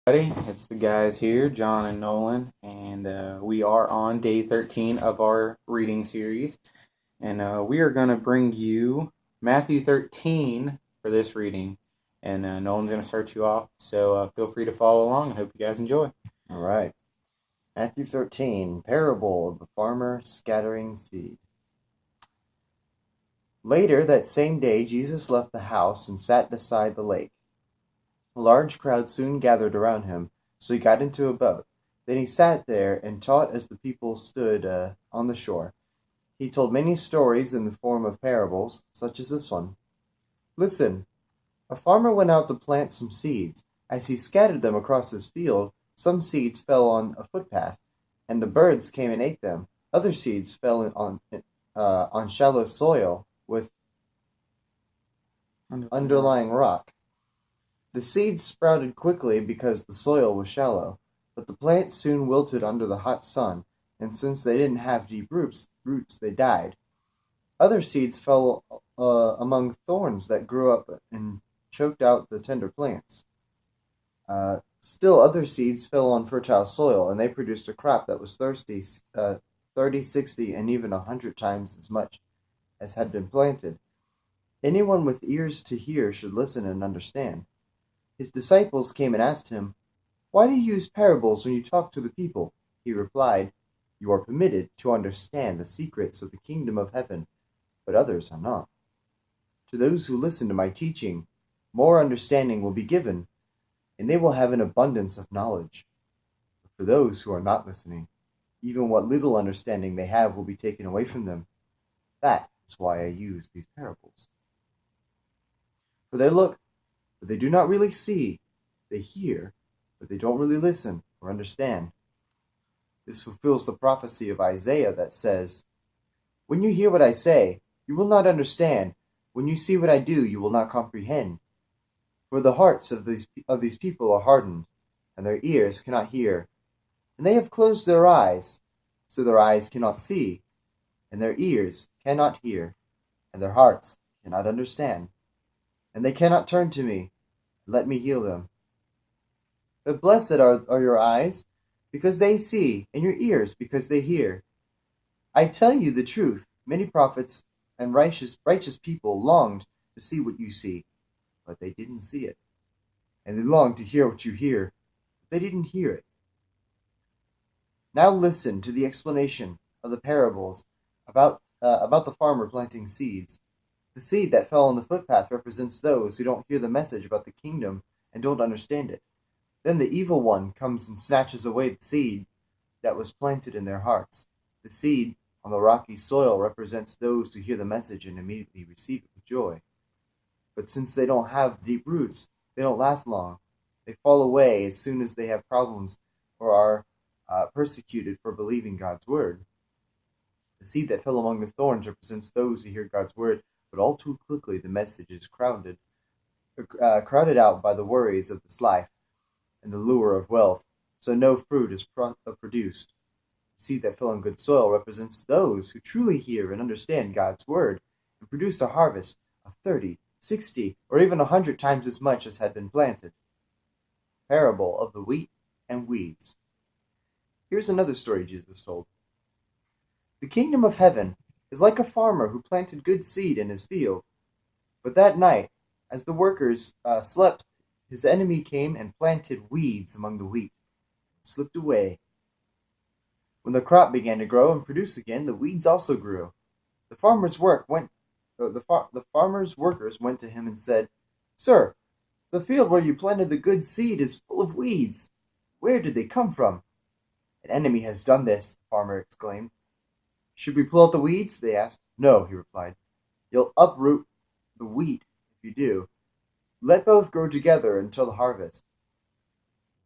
It's the guys here, John and Nolan, and we are on day 13 of our reading series. And we are going to bring you Matthew 13 for this reading. And Nolan's going to start you off, so feel free to follow along. I hope you guys enjoy. All right. Matthew 13, Parable of the Farmer Scattering Seed. Later that same day, Jesus left the house and sat beside the lake. A large crowd soon gathered around him, so he got into a boat. Then he sat there and taught as the people stood on the shore. He told many stories in the form of parables, such as this one. Listen, a farmer went out to plant some seeds. As he scattered them across his field, some seeds fell on a footpath, and the birds came and ate them. Other seeds fell on shallow soil with underlying rock. The seeds sprouted quickly because the soil was shallow, but the plants soon wilted under the hot sun, and since they didn't have deep roots, they died. Other seeds fell among thorns that grew up and choked out the tender plants. Still other seeds fell on fertile soil, and they produced a crop that was 30, 60, and even 100 times as much as had been planted. Anyone with ears to hear should listen and understand. His disciples came and asked him, "Why do you use parables when you talk to the people?" He replied, "You are permitted to understand the secrets of the kingdom of heaven, but others are not. To those who listen to my teaching, more understanding will be given, and they will have an abundance of knowledge. But for those who are not listening, even what little understanding they have will be taken away from them. That is why I use these parables. For they look, but they do not really see. They hear, but they don't really listen or understand. This fulfills the prophecy of Isaiah that says, 'When you hear what I say, you will not understand. When you see what I do, you will not comprehend. For the hearts of these people are hardened, and their ears cannot hear. And they have closed their eyes, so their eyes cannot see, and their ears cannot hear, and their hearts cannot understand. And they cannot turn to me, and let me heal them. But blessed are your eyes, because they see, and your ears, because they hear. I tell you the truth, many prophets and righteous people longed to see what you see, but they didn't see it. And they longed to hear what you hear, but they didn't hear it. Now listen to the explanation of the parables about the farmer planting seeds. The seed that fell on the footpath represents those who don't hear the message about the kingdom and don't understand it. Then the evil one comes and snatches away the seed that was planted in their hearts. The seed on the rocky soil represents those who hear the message and immediately receive it with joy. But since they don't have deep roots, they don't last long. They fall away as soon as they have problems or are persecuted for believing God's word. The seed that fell among the thorns represents those who hear God's word, but all too quickly the message is crowded out by the worries of this life and the lure of wealth, so no fruit is produced. The seed that fell on good soil represents those who truly hear and understand God's word and produce a harvest of 30, 60, or even 100 times as much as had been planted. Parable of the wheat and weeds. Here's another story Jesus told. The kingdom of heaven is like a farmer who planted good seed in his field. But that night, as the workers slept, his enemy came and planted weeds among the wheat, and slipped away. When the crop began to grow and produce again, the weeds also grew. The farmer's workers went to him and said, "Sir, the field where you planted the good seed is full of weeds. Where did they come from?" "An enemy has done this," the farmer exclaimed. "Should we pull out the weeds?" they asked. "No," he replied. "You'll uproot the wheat if you do. Let both grow together until the harvest.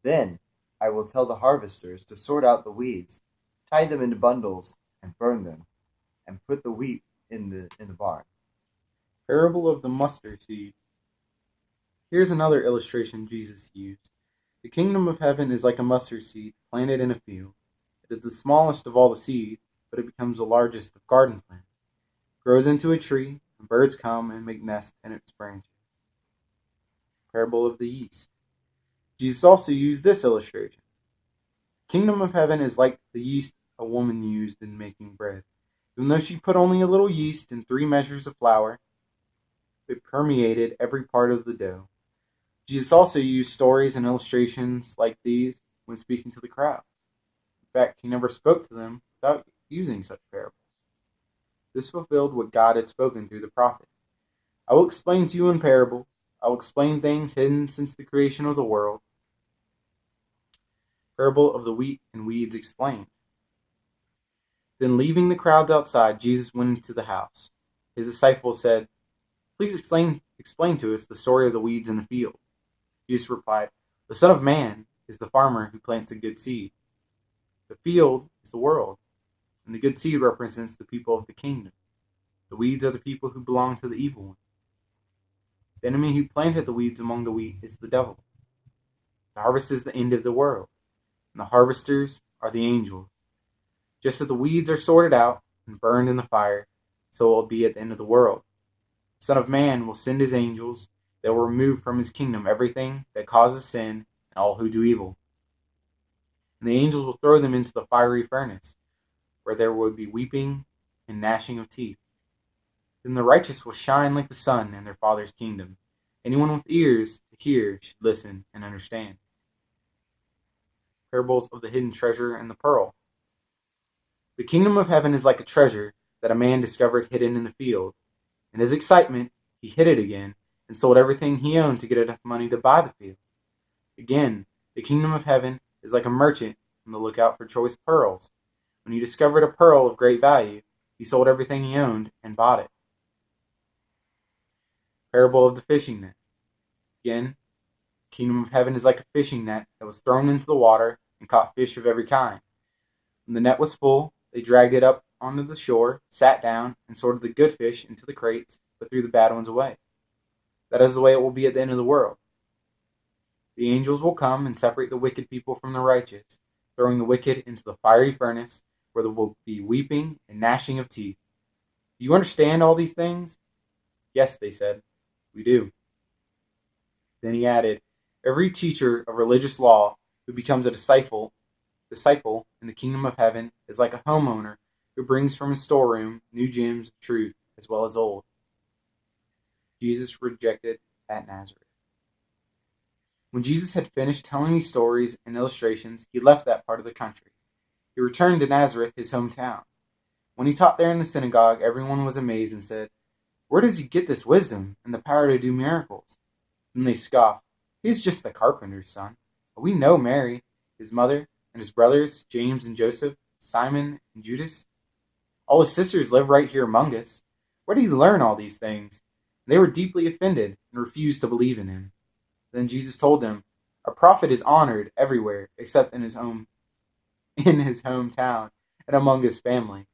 Then I will tell the harvesters to sort out the weeds, tie them into bundles, and burn them, and put the wheat in the barn." Parable of the mustard seed. Here's another illustration Jesus used. The kingdom of heaven is like a mustard seed planted in a field. It is the smallest of all the seeds, but it becomes the largest of garden plants. It grows into a tree, and birds come and make nests in its branches. Parable of the yeast. Jesus also used this illustration. The kingdom of heaven is like the yeast a woman used in making bread. Even though she put only a little yeast in 3 measures of flour, it permeated every part of the dough. Jesus also used stories and illustrations like these when speaking to the crowds. In fact, he never spoke to them without using such parables. This fulfilled what God had spoken through the prophet. I will explain to you in parables. I will explain things hidden since the creation of the world. Parable of the wheat and weeds explained. Then leaving the crowds outside, Jesus went into the house. His disciples said, "Please explain to us the story of the weeds in the field." Jesus replied, "The Son of Man is the farmer who plants a good seed. The field is the world, and the good seed represents the people of the kingdom. The weeds are the people who belong to the evil one. The enemy who planted the weeds among the wheat is the devil. The harvest is the end of the world, and the harvesters are the angels. Just as the weeds are sorted out and burned in the fire, so it will be at the end of the world. The Son of Man will send his angels. They will remove from his kingdom everything that causes sin and all who do evil. And the angels will throw them into the fiery furnace, where there will be weeping and gnashing of teeth. Then the righteous will shine like the sun in their Father's kingdom. Anyone with ears to hear should listen and understand." Parables of the hidden treasure and the pearl. The kingdom of heaven is like a treasure that a man discovered hidden in the field. In his excitement, he hid it again and sold everything he owned to get enough money to buy the field. Again, the kingdom of heaven is like a merchant on the lookout for choice pearls. When he discovered a pearl of great value, he sold everything he owned and bought it. Parable of the fishing net. Again, the kingdom of heaven is like a fishing net that was thrown into the water and caught fish of every kind. When the net was full, they dragged it up onto the shore, sat down, and sorted the good fish into the crates, but threw the bad ones away. That is the way it will be at the end of the world. The angels will come and separate the wicked people from the righteous, throwing the wicked into the fiery furnace, where there will be weeping and gnashing of teeth. Do you understand all these things? Yes, they said. We do. Then he added, every teacher of religious law who becomes a disciple in the kingdom of heaven is like a homeowner who brings from his storeroom new gems of truth as well as old. Jesus rejected at Nazareth. When Jesus had finished telling these stories and illustrations, he left that part of the country. He returned to Nazareth, his hometown. When he taught there in the synagogue, everyone was amazed and said, "Where does he get this wisdom and the power to do miracles?" Then they scoffed, "He's just the carpenter's son. But we know Mary, his mother, and his brothers, James and Joseph, Simon and Judas. All his sisters live right here among us. Where did he learn all these things?" And they were deeply offended and refused to believe in him. Then Jesus told them, "A prophet is honored everywhere except in his hometown and among his family."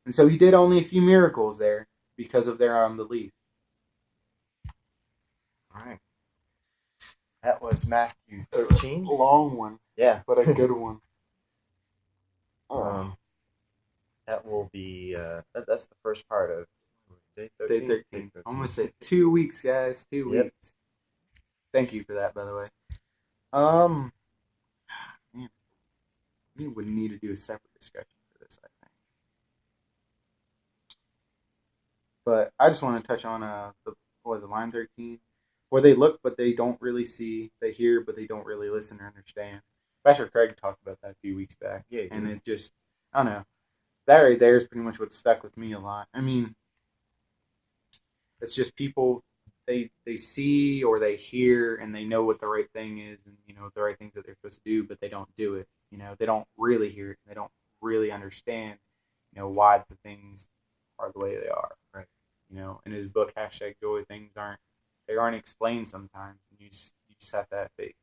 And so he did only a few miracles there because of their unbelief. All right. That was Matthew 13. A long one, Yeah. but a good one. That will be, that's the first part of day 13. Day 13. I'm going to say 2 weeks, guys. 2 Yep. weeks. Thank you for that, by the way. Man, we would need to do a separate discussion for this, I think. But I just want to touch on line 13, where they look but they don't really see, they hear but they don't really listen or understand. Pastor Craig talked about that a few weeks back, and it just, I don't know, that right there is pretty much what stuck with me a lot. I mean, it's just people, they see or they hear and they know what the right thing is and, the right things that they're supposed to do, but they don't do it. They don't really hear it. They don't really understand, why the things are the way they are. Right. In his book, #Joy, things aren't explained sometimes. And you just have to have faith.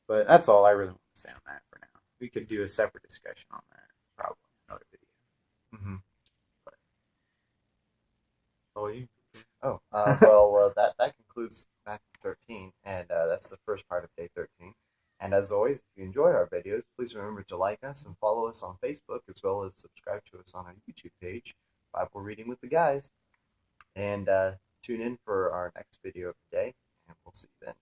But that's all I really want to say on that for now. We could do a separate discussion on that, probably in another video. Mm-hmm. But all you. Oh, well, that concludes Matthew 13, and that's the first part of day 13. And as always, if you enjoyed our videos, please remember to like us and follow us on Facebook, as well as subscribe to us on our YouTube page, Bible Reading with the Guys. And tune in for our next video of the day, and we'll see you then.